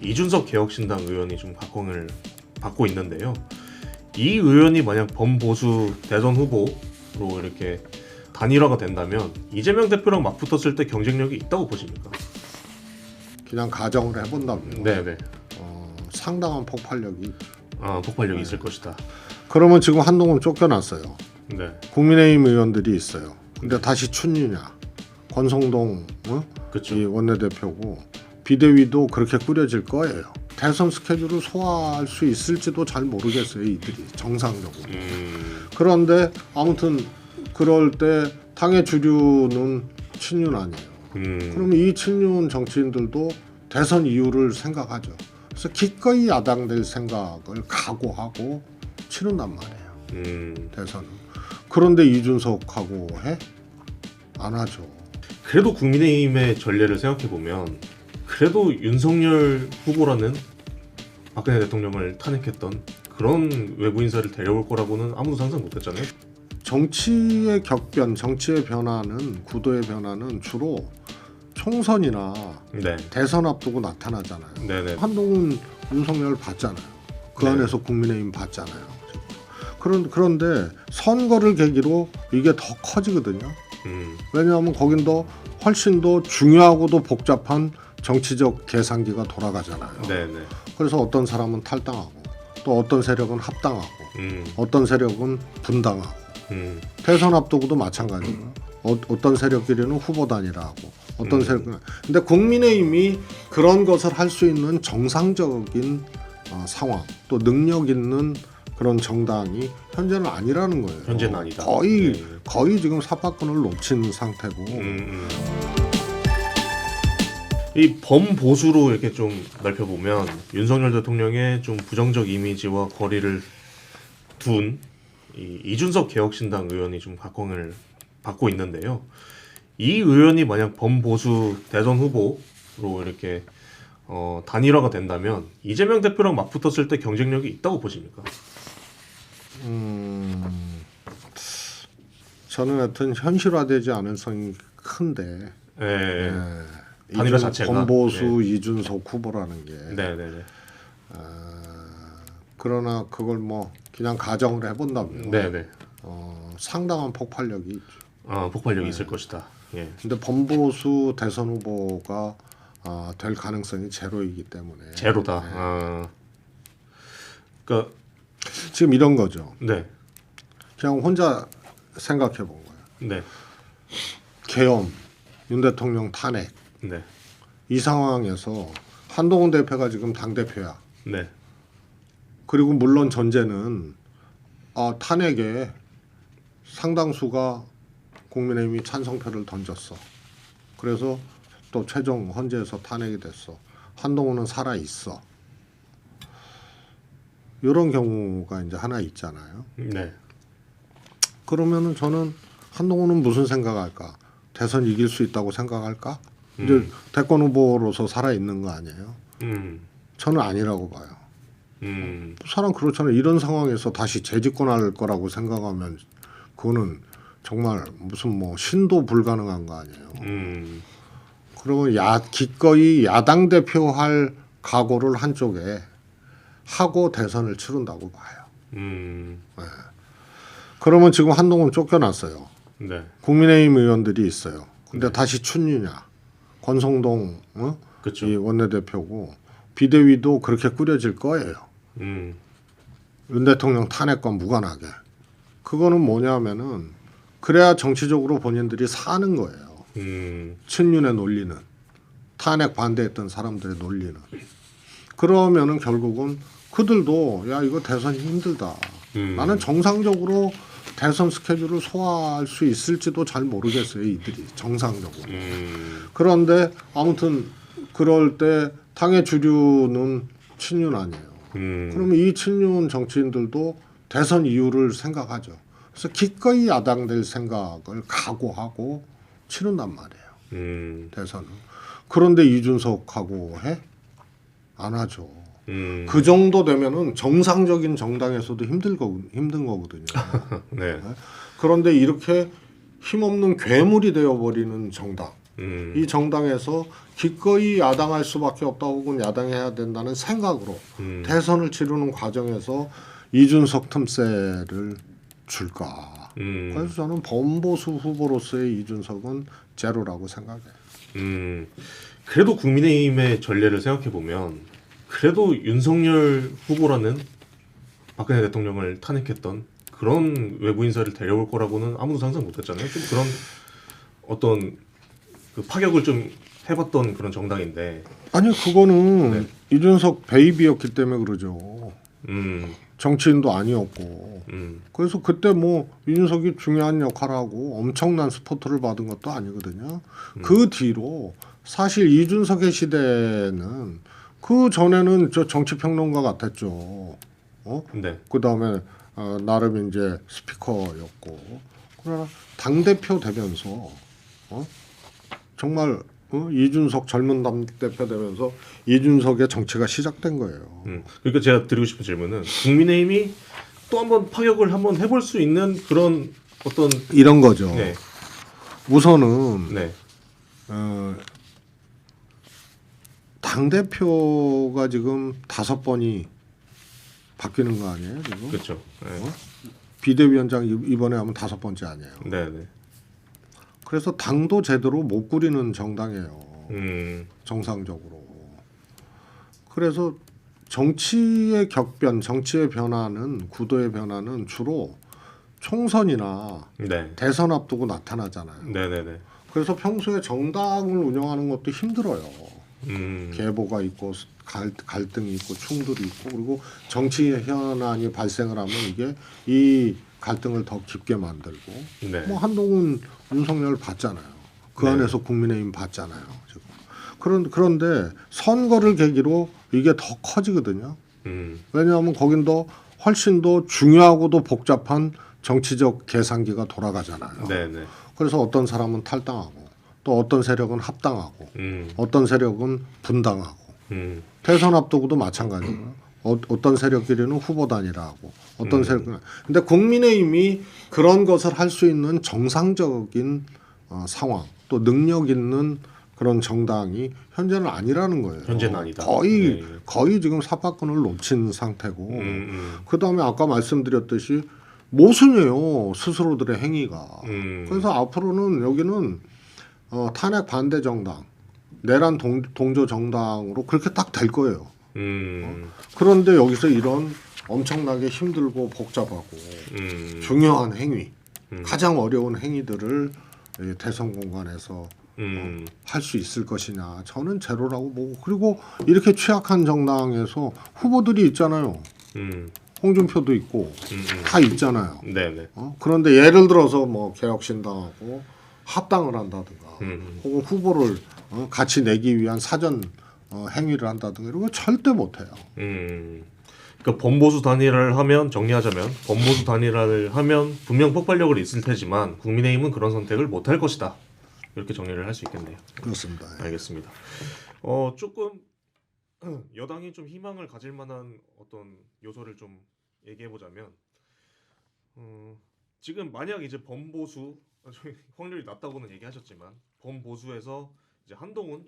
이준석 개혁신당 의원이 좀 각광을 받고 있는데요. 이 의원이 만약 범보수 대선 후보로 이렇게 단일화가 된다면 이재명 대표랑 맞붙었을 때 경쟁력이 있다고 보십니까? 그냥 가정을 해본다면 네네. 상당한 폭발력이 폭발력이 있을 것이다. 그러면 지금 한동훈 쫓겨났어요. 네. 국민의힘 의원들이 있어요. 근데 다시 춘유냐 권성동 그렇죠. 이 원내대표고 비대위도 그렇게 꾸려질 거예요. 대선 스케줄을 소화할 수 있을지도 잘 모르겠어요. 이들이 정상적으로. 그런데 아무튼 그럴 때 당의 주류는 친윤 아니에요. 그러면 이 친윤 정치인들도 대선 이유를 생각하죠. 그래서 기꺼이 야당될 생각을 각오하고 치른단 말이에요. 대선은. 그런데 이준석하고 해? 안 하죠. 그래도 국민의힘의 전례를 생각해 보면 그래도 윤석열 후보라는 박근혜 대통령을 탄핵했던 그런 외부 인사를 데려올 거라고는 아무도 상상 못했잖아요. 정치의 격변, 정치의 변화는 구도의 변화는 주로 총선이나 네. 대선 앞두고 나타나잖아요. 네네. 한동훈, 윤석열 봤잖아요. 그 네. 안에서 국민의힘 봤잖아요. 그런데 선거를 계기로 이게 더 커지거든요. 왜냐하면 거긴 더 훨씬 더 중요하고도 복잡한 정치적 계산기가 돌아가잖아요. 네네. 그래서 어떤 사람은 탈당하고 또 어떤 세력은 합당하고 어떤 세력은 분당하고 대선 앞두고도 마찬가지고 어떤 세력끼리는 후보 단일화하고 어떤 세력은 근데 국민의힘이 그런 것을 할 수 있는 정상적인 상황 또 능력 있는 그런 정당이 현재는 아니라는 거예요. 현재는 아니다. 거의 지금 삽박근을 놓친 상태고. 이 범보수로 이렇게 좀 넓혀보면 윤석열 대통령의 좀 부정적 이미지와 거리를 둔 이준석 개혁신당 의원이 좀 각광을 받고 있는데요. 이 의원이 만약 범보수 대선 후보로 이렇게 단일화가 된다면 이재명 대표랑 맞붙었을 때 경쟁력이 있다고 보십니까? 저는 하여튼 현실화되지 않을성이 큰데. 네. 단일화 자체가 범보수 이준석 후보라는 게. 네네네. 그러나 그걸 뭐 그냥 가정을 해본다면. 네네. 상당한 폭발력이 있죠. 폭발력이 있을 것이다. 예. 근데 범보수 대선 후보가 될 가능성이 제로이기 때문에. 제로다. 그러니까 지금 이런 거죠. 네. 그냥 혼자 생각해 본 거예요. 네. 계엄, 윤 대통령 탄핵. 네. 이 상황에서 한동훈 대표가 지금 당대표야. 네. 그리고 물론 전제는 탄핵에 상당수가 국민의힘이 찬성표를 던졌어. 그래서 또 최종 헌재에서 탄핵이 됐어. 한동훈은 살아 있어. 이런 경우가 이제 하나 있잖아요. 네. 그러면은 저는 한동훈은 무슨 생각할까? 대선 이길 수 있다고 생각할까? 이제 대권 후보로서 살아 있는 거 아니에요? 저는 아니라고 봐요. 사람 그렇잖아요. 이런 상황에서 다시 재집권할 거라고 생각하면 그거는 정말 무슨 뭐 신도 불가능한 거 아니에요. 그러면 기꺼이 야당 대표할 각오를 한쪽에 하고 대선을 치른다고 봐요. 네. 그러면 지금 한동훈 쫓겨났어요. 네. 국민의힘 의원들이 있어요. 근데 다시 춘유냐 권성동 그렇죠. 이 원내대표고 비대위도 그렇게 꾸려질 거예요. 윤 대통령 탄핵과 무관하게. 그거는 뭐냐면은 그래야 정치적으로 본인들이 사는 거예요. 친윤의 논리는 탄핵 반대했던 사람들의 논리는. 그러면은 결국은 그들도 야 이거 대선이 힘들다. 나는 정상적으로 대선 스케줄을 소화할 수 있을지도 잘 모르겠어요. 이들이 정상적으로. 그런데 아무튼 그럴 때 당의 주류는 친윤 아니에요. 그러면 이 친윤 정치인들도 대선 이유를 생각하죠. 그래서 기꺼이 야당될 생각을 각오하고 치른단 말이에요. 대선은. 그런데 이준석하고 해? 안 하죠. 그 정도 되면은 정상적인 정당에서도 힘든 거거든요. 네. 그런데 이렇게 힘없는 괴물이 되어버리는 정당, 이 정당에서 기꺼이 야당할 수밖에 없다 혹은 야당해야 된다는 생각으로 대선을 치르는 과정에서 이준석 틈새를 줄까? 그래서 저는 범보수 후보로서의 이준석은 제로라고 생각해요. 그래도 국민의힘의 전례를 생각해 보면 그래도 윤석열 후보라는 박근혜 대통령을 탄핵했던 그런 외부 인사를 데려올 거라고는 아무도 상상 못했잖아요. 좀 그런 어떤 그 파격을 좀 해봤던 그런 정당인데. 아니 그거는 네. 이준석 베이비였기 때문에 그러죠. 정치인도 아니었고 그래서 그때 뭐 이준석이 중요한 역할을 하고 엄청난 스포트를 받은 것도 아니거든요. 그 뒤로 사실 이준석의 시대는 그 전에는 저 정치평론가 같았죠. 네. 그 다음에 나름 이제 스피커였고 그러나 당 대표 되면서 정말 이준석 젊은 당 대표 되면서 이준석의 정치가 시작된 거예요. 그러니까 제가 드리고 싶은 질문은 국민의힘이 또 한번 파격을 한번 해볼 수 있는 그런 어떤 이런 거죠. 네. 우선은 네. 당 대표가 지금 5번이 바뀌는 거 아니에요? 지금 그렇죠. 네. 비대위원장 이번에 하면 5번째 아니에요. 네. 네. 그래서 당도 제대로 못 꾸리는 정당이에요. 정상적으로. 그래서 정치의 격변, 정치의 변화는 구도의 변화는 주로 총선이나 네. 대선 앞두고 나타나잖아요. 네네네. 그래서 평소에 정당을 운영하는 것도 힘들어요. 계보가 있고 갈등이 있고 충돌이 있고 그리고 정치 현안이 발생을 하면 이게 이 갈등을 더 깊게 만들고 네. 뭐 한동훈 윤석열 봤잖아요. 그 네. 안에서 국민의힘 봤잖아요. 지금. 그런데 선거를 계기로 이게 더 커지거든요. 왜냐하면 거긴 더 훨씬 더 중요하고도 복잡한 정치적 계산기가 돌아가잖아요. 네네. 그래서 어떤 사람은 탈당하고 또 어떤 세력은 합당하고 어떤 세력은 분당하고 대선 앞두고도 마찬가지고요. 어떤 세력끼리는 후보 단일화하고 어떤 세력은 근데 국민의힘이 그런 것을 할 수 있는 정상적인 상황 또 능력 있는 그런 정당이 현재는 아니라는 거예요. 현재는 아니다. 거의 지금 삽박근을 놓친 상태고 그 다음에 아까 말씀드렸듯이 모순이에요 스스로들의 행위가. 그래서 앞으로는 여기는 탄핵 반대 정당, 내란 동조 정당으로 그렇게 딱 될 거예요. 그런데 여기서 이런 엄청나게 힘들고 복잡하고 중요한 행위, 가장 어려운 행위들을 이 대선 공간에서 할 수 있을 것이냐. 저는 제로라고 보고 그리고 이렇게 취약한 정당에서 후보들이 있잖아요. 홍준표도 있고 다 있잖아요. 네네. 그런데 예를 들어서 뭐 개혁신당하고 합당을 한다든가 혹은 후보를 같이 내기 위한 사전 행위를 한다든가 이런 거 절대 못해요. 그러니까 범보수 단일화를 하면 정리하자면 범보수 단일화를 하면 분명 폭발력은 있을 테지만 국민의힘은 그런 선택을 못할 것이다. 이렇게 정리를 할 수 있겠네요. 그렇습니다. 알겠습니다. 조금 여당이 좀 희망을 가질 만한 어떤 요소를 좀 얘기해 보자면 지금 만약 이제 범보수 확률이 낮다고는 얘기하셨지만 범보수에서 이제 한동훈